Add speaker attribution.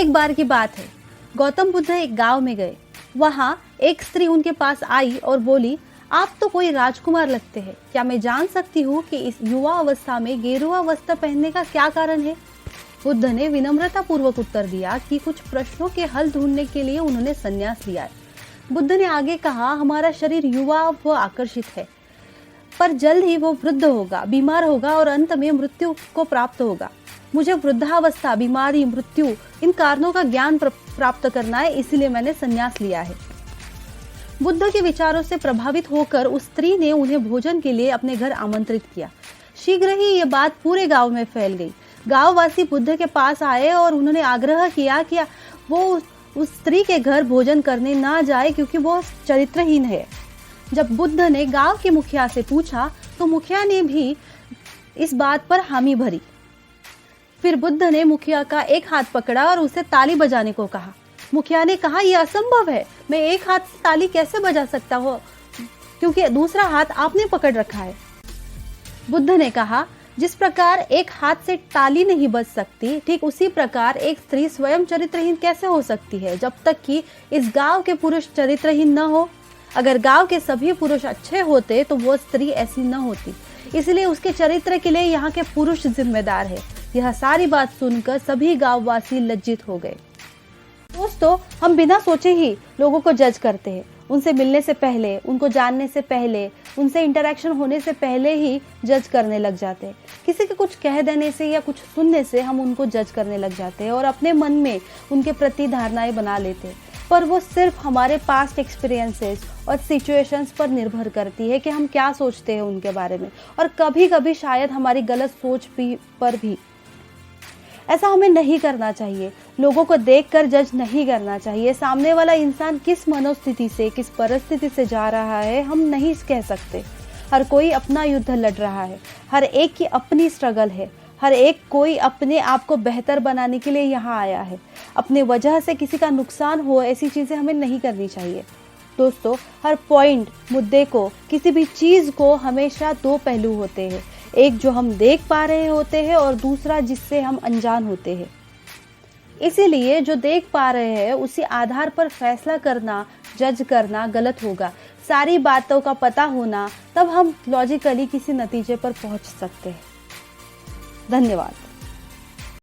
Speaker 1: एक बार की बात है, गौतम बुद्ध एक गांव में गए। वहां एक स्त्री उनके पास आई और बोली, आप तो कोई राजकुमार लगते हैं, क्या मैं जान सकती हूँ कि इस युवा अवस्था में गेरुआ वस्त्र पहनने का क्या कारण है? बुद्ध ने विनम्रता पूर्वक उत्तर दिया कि कुछ प्रश्नों के हल ढूंढने के लिए उन्होंने संन्यास लिया है। बुद्ध ने आगे कहा, हमारा शरीर युवा व आकर्षित है, पर जल्द ही वो वृद्ध होगा, बीमार होगा और अंत में मृत्यु को प्राप्त होगा। मुझे वृद्धावस्था, बीमारी, मृत्यु इन कारणों का ज्ञान प्राप्त करना है, इसलिए मैंने संन्यास लिया है। बुद्ध के विचारों से प्रभावित होकर उस स्त्री ने उन्हें भोजन के लिए अपने घर आमंत्रित किया। शीघ्र ही ये बात पूरे गांव में फैल गई। गांववासी बुद्ध के पास आए और उन्होंने आग्रह किया कि वो उस स्त्री के घर भोजन करने ना जाए क्योंकि वो चरित्रहीन है। जब बुद्ध ने गांव के मुखिया से पूछा तो मुखिया ने भी इस बात पर हामी भरी। फिर बुद्ध ने मुखिया का एक हाथ पकड़ा और उसे ताली बजाने को कहा। मुखिया ने कहा, यह असंभव है, मैं एक हाथ से ताली कैसे बजा सकता हूँ क्योंकि दूसरा हाथ आपने पकड़ रखा है। बुद्ध ने कहा, जिस प्रकार एक हाथ से ताली नहीं बज सकती, ठीक उसी प्रकार एक स्त्री स्वयं चरित्रहीन कैसे हो सकती है जब तक कि इस गांव के पुरुष चरित्रहीन न हो। अगर गांव के सभी पुरुष अच्छे होते तो वो स्त्री ऐसी न होती, इसलिए उसके चरित्र के लिए यहाँ के पुरुष जिम्मेदार है। यह सारी बात सुनकर सभी गांववासी लज्जित हो गए। दोस्तों, हम बिना सोचे ही लोगों को जज करते हैं। उनसे मिलने से पहले, उनको जानने से पहले, उनसे इंटरेक्शन होने से पहले ही जज करने लग जाते हैं। किसी के कुछ कह देने से या कुछ सुनने से हम उनको जज करने लग जाते हैं और अपने मन में उनके प्रति धारणाएं बना लेते हैं। पर वो सिर्फ हमारे पास्ट एक्सपीरियंसेस और सिचुएशंस पर निर्भर करती है कि हम क्या सोचते हैं उनके बारे में, और कभी कभी शायद हमारी गलत सोच पर भी। ऐसा हमें नहीं करना चाहिए। लोगों को देखकर जज नहीं करना चाहिए। सामने वाला इंसान किस मनोस्थिति से, किस परिस्थिति से जा रहा है, हम नहीं कह सकते। हर कोई अपना युद्ध लड़ रहा है, हर एक की अपनी स्ट्रगल है, हर एक कोई अपने आप को बेहतर बनाने के लिए यहाँ आया है। अपने वजह से किसी का नुकसान हो, ऐसी चीजें हमें नहीं करनी चाहिए। दोस्तों, हर पॉइंट, मुद्दे को, किसी भी चीज को हमेशा दो पहलू होते हैं। एक जो हम देख पा रहे होते हैं और दूसरा जिससे हम अनजान होते हैं। इसीलिए जो देख पा रहे हैं उसी आधार पर फैसला करना, जज करना गलत होगा। सारी बातों का पता होना, तब हम लॉजिकली किसी नतीजे पर पहुंच सकते हैं। धन्यवाद।